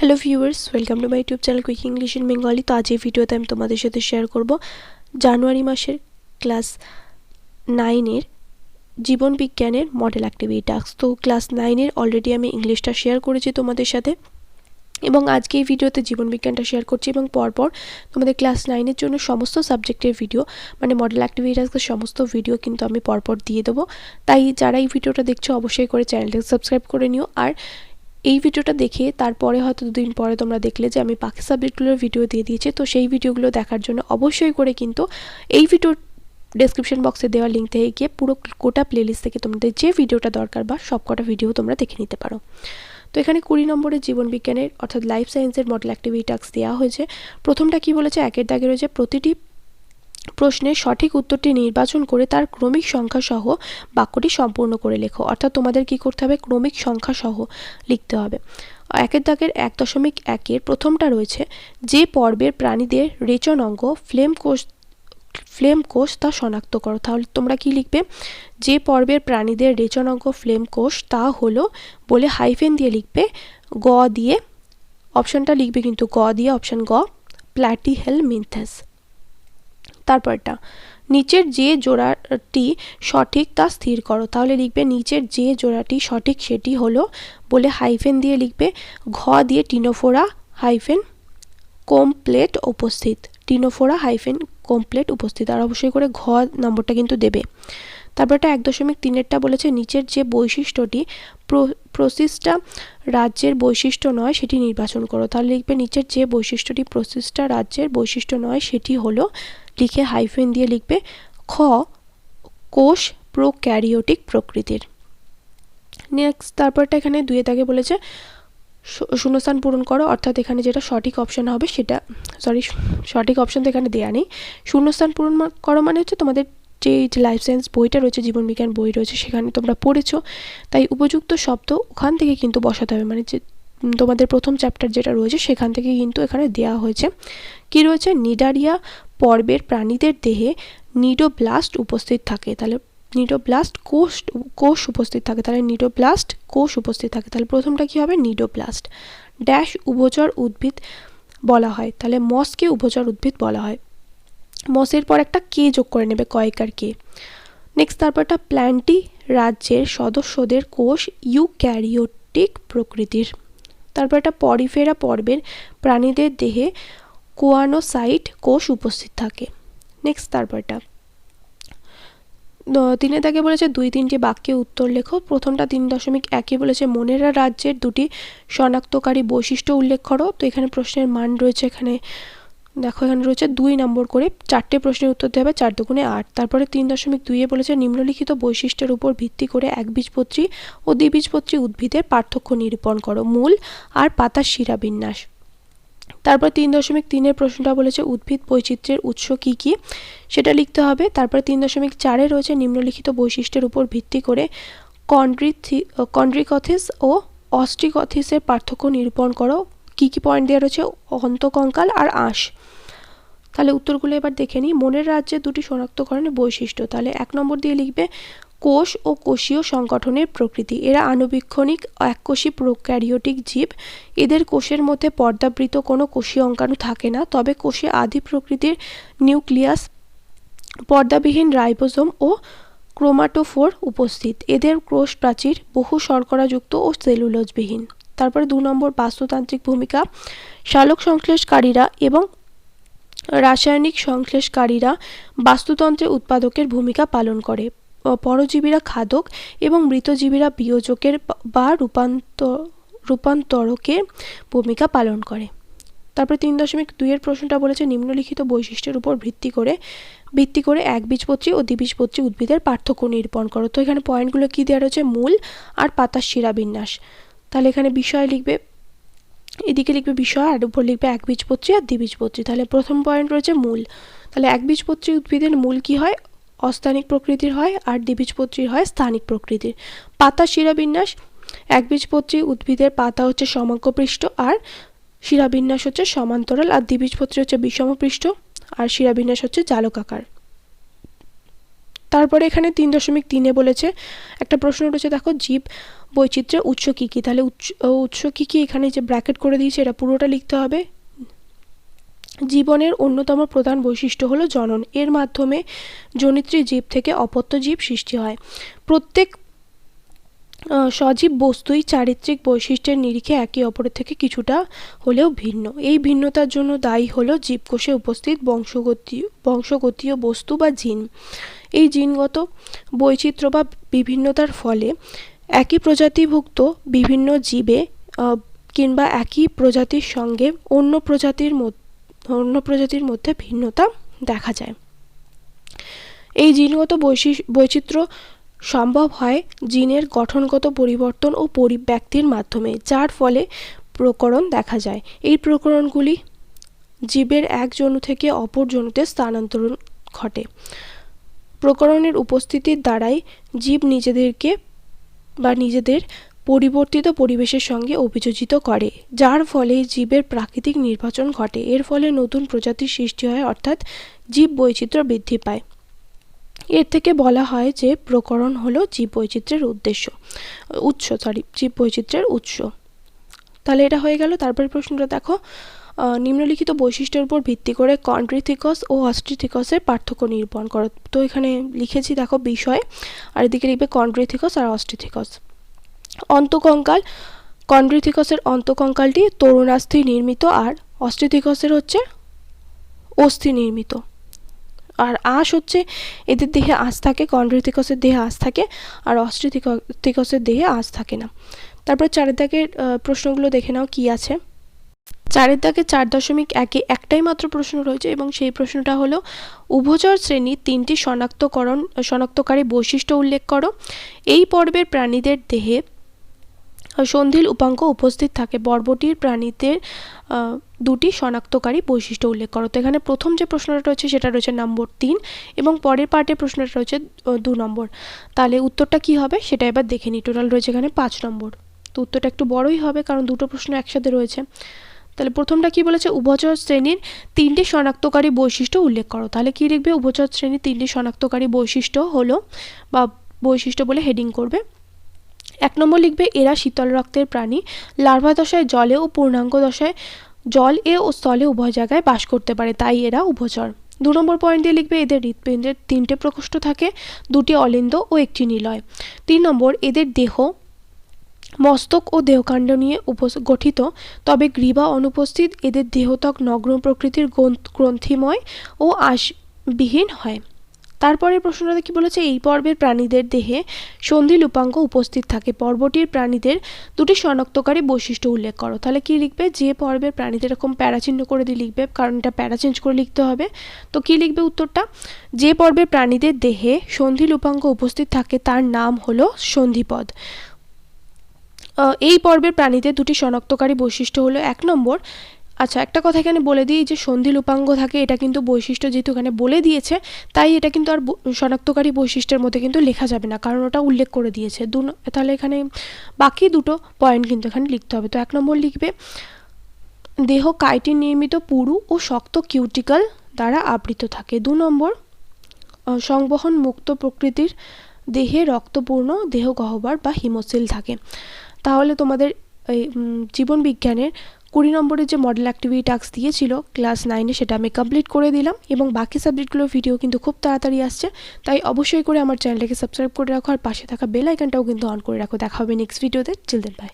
Hello viewers, welcome to my YouTube channel quick English in Bengali. তো আজ এই ভিডিওতে আমি তোমাদের সাথে শেয়ার করব জানুয়ারি মাসের ক্লাস 9-এর জীবন বিজ্ঞানের মডেল অ্যাক্টিভিটি টাস্ক। তো ক্লাস 9-এর অলরেডি আমি ইংলিশটা শেয়ার করেছি তোমাদের সাথে, এবং আজকে এই ভিডিওতে জীবন বিজ্ঞানটা শেয়ার করছি, এবং পরপর তোমাদের ক্লাস 9-এর জন্য সমস্ত সাবজেক্টের ভিডিও মানে মডেল অ্যাক্টিভিটি টাস্কের সমস্ত ভিডিও কিন্তু আমি পরপর দিয়ে দেবো। তাই যারা এই ভিডিওটা দেখছো অবশ্যই করে চ্যানেলটাকে সাবস্ক্রাইব করে নিও। আর এই ভিডিওটা দেখে তারপরে হয়তো দুদিন পরে তোমরা দেখলে যে আমি বাকি সাবজেক্টগুলোর ভিডিও দিয়ে দিয়েছি, তো সেই ভিডিওগুলো দেখার জন্য অবশ্যই করে কিন্তু এই ভিডিওর ডেসক্রিপশন বক্সে দেওয়া লিঙ্ক থেকে গিয়ে পুরো গোটা প্লেলিস্ট থেকে তোমাদের যে ভিডিওটা দরকার বা সবকটা ভিডিও তোমরা দেখে নিতে পারো। তো এখানে 20 নম্বরের জীবন বিজ্ঞানের অর্থাৎ লাইফ সায়েন্সের মডেল অ্যাক্টিভিটি টাস্ক দেওয়া হয়েছে। প্রথমটা কি বলেছে, একের দাগে রয়েছে প্রতিটি প্রশ্নের সঠিক উত্তরটি নির্বাচন করে তার ক্রমিক সংখ্যা সহ বাক্যটি সম্পূর্ণ করে লেখো। অর্থাৎ তোমাদের কি করতে হবে, ক্রমিক সংখ্যা সহ লিখতে হবে। একের দাগের 1.1-এর প্রথমটা রয়েছে, যে পর্বের প্রাণীদের রেচন অঙ্গ ফ্লেম কোষ তা শনাক্ত করো। তাহলে তোমরা কি লিখবে, যে পর্বের প্রাণীদের রেচন অঙ্গ ফ্লেম কোষ তা হলো বলে হাইফেন দিয়ে লিখবে, গ দিয়ে অপশনটা লিখবে কিন্তু গ দিয়ে, অপশন গ প্ল্যাটিহেলমিনথেস। তারপরটা, নিচের যে জোড়াটি সঠিক তা স্থির করো। তাহলে লিখবে নিচের যে জোড়াটি সঠিক সেটি হলো বলে হাইফেন দিয়ে লিখবে, ঘ দিয়ে টিনোফোরা হাইফেন কমপ্লেট উপস্থিত, টিনোফোরা হাইফেন কমপ্লেট উপস্থিত। আর অবশ্যই করে ঘ নম্বরটা কিন্তু দেবে। তারপরটা 1.3-এরটা বলেছে, নিচের যে বৈশিষ্ট্যটি প্রসিস্টা রাজ্যের বৈশিষ্ট্য নয় সেটি নির্বাচন করো। তাহলে লিখবে নিচের যে বৈশিষ্ট্যটি প্রসিস্টা রাজ্যের বৈশিষ্ট্য নয় সেটি হলো, লিখে হাইফেন দিয়ে লিখবে খ কোষ প্রোক্যারিওটিক প্রকৃতির। নেক্সট তারপরটা এখানে 2 দাগে বলেছে শূন্যস্থান পূরণ করো। অর্থাৎ এখানে যেটা সঠিক অপশন হবে সেটা সঠিক অপশন তো এখানে দেওয়া নেই। শূন্যস্থান পূরণ করো মানে হচ্ছে তোমাদের যে লাইফ সায়েন্স বইটা রয়েছে, জীবন বিজ্ঞান বই রয়েছে, সেখানে তোমরা পড়েছো, তাই উপযুক্ত শব্দ ওখান থেকে কিন্তু বসাতে হবে। মানে যে তোমাদের প্রথম চ্যাপ্টার যেটা রয়েছে সেখান থেকে কিন্তু এখানে দেওয়া হয়েছে। কি রয়েছে, নিডারিয়া পর্বের প্রাণীদের দেহে নিডোব্লাস্ট উপস্থিত থাকে। তাহলে নিডোব্লাস্ট কোষ উপস্থিত থাকে, তাহলে নিডোব্লাস্ট কোষ উপস্থিত থাকে। তাহলে প্রথমটা কি হবে, নিডোব্লাস্ট। ড্যাশ উভচর উদ্ভিদ বলা হয়, তাহলে মসকে উভচর উদ্ভিদ বলা হয়। মসের পর একটা কে যোগ করে নেবে, কয়েকার কে। নেক্সট তারপরটা প্ল্যান্টি রাজ্যের সদস্যদের কোষ ইউক্যারিওটিক প্রকৃতির। তারপর একটা পরিফেরা পর্বের প্রাণীদের দেহে কোয়ানোসাইট কোষ উপস্থিত থাকে। নেক্সট তারপরটা 3 দাগে বলেছে 2-3টি বাক্যে উত্তর লেখো। প্রথমটা 3.1-এ বলেছে মনেরা রাজ্যের দুটি শনাক্তকারী বৈশিষ্ট্য উল্লেখ করো। তো এখানে প্রশ্নের মান রয়েছে, এখানে দেখো এখানে রয়েছে 2 নম্বর করে, 4টে প্রশ্নের উত্তর দেওয়া হবে, 4 দুগুণে 8। তারপরে 3.2-এ বলেছে নিম্নলিখিত বৈশিষ্ট্যের উপর ভিত্তি করে একবীজপত্রী ও দ্বিবীজপত্রী উদ্ভিদের পার্থক্য নিরূপণ করো, মূল আর পাতার শিরাবিন্যাস। তারপর 3.3-এর প্রশ্নটা বলেছে উদ্ভিদ বৈচিত্র্যের উৎস কি কি, সেটা লিখতে হবে। তারপর 3.4-এ রয়েছে নিম্নলিখিত বৈশিষ্ট্যের উপর ভিত্তি করে কন্ড্রিকথিস ও অস্ট্রিকথিসের পার্থক্য নিরূপণ করো। কি কি পয়েন্ট দেওয়া রয়েছে, অন্তকঙ্কাল আর আঁশ। তাহলে উত্তরগুলো এবার দেখে নিই। মনের রাজ্যে দুটি শনাক্তকরণের বৈশিষ্ট্য, তাহলে 1 নম্বর দিয়ে লিখবে কোষ ও কোষীয় সংগঠনের প্রকৃতি। এরা আণুবীক্ষণিক এককোষী প্রোক্যারিওটিক জীব। এদের কোষের মধ্যে পর্দাবৃত কোনো কোষীয় অঙ্গাণু থাকে না, তবে কোষে আদি প্রকৃতির নিউক্লিয়াস, পর্দাবিহীন রাইবোসোম ও ক্রোমাটোফোর উপস্থিত। এদের কোষ প্রাচীর বহু শর্করাযুক্ত ও সেলুলোজবিহীন। তারপরে 2 নম্বর বাস্তুতান্ত্রিক ভূমিকা, সালোক সংশ্লেষকারীরা এবং রাসায়নিক সংশ্লেষকারীরা বাস্তুতন্ত্রে উৎপাদকের ভূমিকা পালন করে। পরজীবীরা খাদক এবং মৃতজীবীরা বিয়োজকের বা রূপান্তরকের ভূমিকা পালন করে। তারপরে 3.2-এর প্রশ্নটা বলেছে নিম্নলিখিত বৈশিষ্ট্যের উপর ভিত্তি করে একবীজপত্রী ও দ্বিবীজপত্রী উদ্ভিদের পার্থক্য নিরূপণ করো। তো এখানে পয়েন্টগুলো কি দেওয়া রয়েছে, মূল আর পাতার শিরাবিন্যাস। তাহলে এখানে বিষয় লিখবে, এদিকে লিখবে বিষয়, আর উপর লিখবে একবীজপত্রী আর দ্বিবীজপত্রী। তাহলে প্রথম পয়েন্ট রয়েছে মূল। তাহলে একবীজপত্রী উদ্ভিদের মূল কি হয়, অস্থানিক প্রকৃতির হয়, আর দ্বিবীজপত্রীর হয় স্থানিক প্রকৃতির। পাতার শিরাবিন্যাস, একবীজপত্রী উদ্ভিদের পাতা হচ্ছে সমগ্রপৃষ্ঠ আর শিরাবিন্যাস হচ্ছে সমান্তরাল, আর দ্বিবীজপত্রী হচ্ছে বিষমপৃষ্ঠ আর শিরাবিন্যাস হচ্ছে জালকাকার। তারপরে এখানে 3.3-এ বলেছে একটা প্রশ্ন উঠেছে, দেখো জীব বৈচিত্র্যের উৎস কী কী। তাহলে উৎস কী কী এখানে যে ব্র্যাকেট করে দিয়েছে এটা পুরোটা লিখতে হবে। জীবনের অন্যতম প্রধান বৈশিষ্ট্য হলো জনন। এর মাধ্যমে জনিত্রী জীব থেকে অপত্য জীব সৃষ্টি হয়। প্রত্যেক সজীব বস্তুই চারিত্রিক বৈশিষ্ট্যের নিরিখে একে অপরের থেকে কিছুটা হলেও ভিন্ন। এই ভিন্নতার জন্য দায়ী হলো জীবকোষে উপস্থিত বংশগতীয় বস্তু বা জিন। এই জিনগত বৈচিত্র্য বা বিভিন্নতার ফলে একই প্রজাতিভুক্ত বিভিন্ন জীবে কিংবা একই প্রজাতির সঙ্গে অন্য প্রজাতির মধ্যে ভিন্নতা দেখা যায়। এই জিনগত বৈচিত্র্য সম্ভব হয় জিনের গঠনগত পরিবর্তন ও পরিব্যক্তির মাধ্যমে, যার ফলে প্রকরণ দেখা যায়। এই প্রকরণগুলি জীবের এক জনু থেকে অপর জনুতে স্থানান্তরণ ঘটে। প্রকরণের উপস্থিতির দ্বারাই জীব নিজেদের পরিবর্তিত পরিবেশের সঙ্গে অভিযোজিত করে, যার ফলে জীবের প্রাকৃতিক নির্বাচন ঘটে। এর ফলে নতুন প্রজাতির সৃষ্টি হয়, অর্থাৎ জীব বৈচিত্র্য বৃদ্ধি পায়। এর থেকে বলা হয় যে প্রকরণ হলো জীব বৈচিত্র্যের উৎস। তাহলে এটা হয়ে গেল। তারপরে প্রশ্নটা দেখো, নিম্নলিখিত বৈশিষ্ট্যের উপর ভিত্তি করে কন্ড্রিথিকস ও অস্ট্রিথিকসের পার্থক্য নিরূপণ করো। তো এখানে লিখেছি দেখো বিষয়, আর এদিকে লিখবে কন্ড্রিথিকস আর অস্ট্রিথিকস। অন্তঃকঙ্কাল, কন্ড্রিথিকসের অন্তঃকঙ্কালটি তরুণাস্থি নির্মিত আর অস্ট্রিথিকসের হচ্ছে অস্থি নির্মিত। আর আঁশ হচ্ছে এদের দেহে আঁশ থাকে, কন্ড্রিথিকসের দেহে আঁশ থাকে, আর অস্ট্রিথিকসের দেহে আঁশ থাকে না। তারপর 4 দাগের প্রশ্নগুলো দেখে নাও কি আছে। 4 দাগে 4.1-এ একটাই মাত্র প্রশ্ন রয়েছে এবং সেই প্রশ্নটা হলো উভচর শ্রেণীর 3টি শনাক্তকারী বৈশিষ্ট্য উল্লেখ করো। এই পর্বের প্রাণীদের দেহে সন্ধিল উপাঙ্গ উপস্থিত থাকে। বর্বটির প্রাণীদের 2টি শনাক্তকারী বৈশিষ্ট্য উল্লেখ করো। তো এখানে প্রথম যে প্রশ্নটা রয়েছে সেটা রয়েছে নম্বর 3 এবং পরের পার্টের প্রশ্নটা রয়েছে 2 নম্বর। তাহলে উত্তরটা কি হবে সেটা এবার দেখে নিই। টোটাল রয়েছে এখানে 5 নম্বর। তো উত্তরটা একটু বড়ই হবে কারণ দুটো প্রশ্ন একসাথে রয়েছে। তাহলে প্রথমটা কি বলেছে, উভচর শ্রেণীর 3টি শনাক্তকারী বৈশিষ্ট্য উল্লেখ করো। তাহলে কি লিখবে, উভচর শ্রেণীর 3টি শনাক্তকারী বৈশিষ্ট্য হলো বা বৈশিষ্ট্য বলে হেডিং করবে। 1 নম্বর লিখবে এরা শীতল রক্তের প্রাণী। লার্ভা দশায় জলে ও পূর্ণাঙ্গ দশায় জল ও স্থলে উভয় জায়গায় বাস করতে পারে, তাই এরা উভচর। 2 নম্বর পয়েন্ট দিয়ে লিখবে এদের হৃৎপিণ্ডের 3টে প্রকোষ্ঠ থাকে, 2টি অলিন্দ ও 1টি নিলয়। 3 নম্বর এদের দেহ মস্তক ও দেহকাণ্ড নিয়ে গঠিত, তবে গ্রীবা অনুপস্থিত। এদের দেহত্বক নগ্ন প্রকৃতির, গ্রন্থিময় ও আঁশবিহীন হয়। তারপরে প্রশ্নটা কি বলেছে, এই পর্বের প্রাণীদের দেহে সন্ধিল উপাঙ্গ উপস্থিত থাকে। পর্বটির প্রাণীদের 2টি শনাক্তকারী বৈশিষ্ট্য উল্লেখ করো। তাহলে কি লিখবে, যে পর্বের প্রাণীদের এরকম প্যারাচিহ্ন করে দিয়ে লিখবে কারণ এটা প্যারা চেঞ্জ করে লিখতে হবে। তো কি লিখবে উত্তরটা, যে পর্বের প্রাণীদের দেহে সন্ধিল উপাঙ্গ উপস্থিত থাকে তার নাম হলো সন্ধিপদ। এই পর্বের প্রাণীদের 2টি শনাক্তকারী বৈশিষ্ট্য হলো 1 নম্বর, আচ্ছা একটা কথা এখানে বলে দিই যে সন্ধিল উপাঙ্গ থাকে, এটা কিন্তু বৈশিষ্ট্য যেহেতু এখানে বলে দিয়েছে তাই এটা কিন্তু আর শনাক্তকারী বৈশিষ্ট্যের মধ্যে কিন্তু লেখা যাবে না কারণ ওটা উল্লেখ করে দিয়েছে। তাহলে এখানে বাকি দুটো পয়েন্ট কিন্তু এখানে লিখতে হবে। তো 1 নম্বর লিখবে দেহ কাইটিন নির্মিত পুরু ও শক্ত কিউটিকল দ্বারা আবৃত থাকে। 2 নম্বর সংবহন মুক্ত প্রকৃতির, দেহে রক্তপূর্ণ দেহ গহ্বর বা হিমোসিল থাকে। তাহলে তোমাদের এই জীবন বিজ্ঞানের 20 নম্বরের যে মডেল অ্যাক্টিভিটি টাস্ক দিয়েছিল ক্লাস 9-এ সেটা আমি কমপ্লিট করে দিলাম এবং বাকি সাবজেক্টগুলোর ভিডিও কিন্তু খুব তাড়াতাড়ি আসছে, তাই অবশ্যই করে আমার চ্যানেলটাকে সাবস্ক্রাইব করে রাখো আর পাশে থাকা বেল আইকনটাও কিন্তু অন করে রাখো। দেখা হবে নেক্সট ভিডিওতে। চিল দেন, বাই।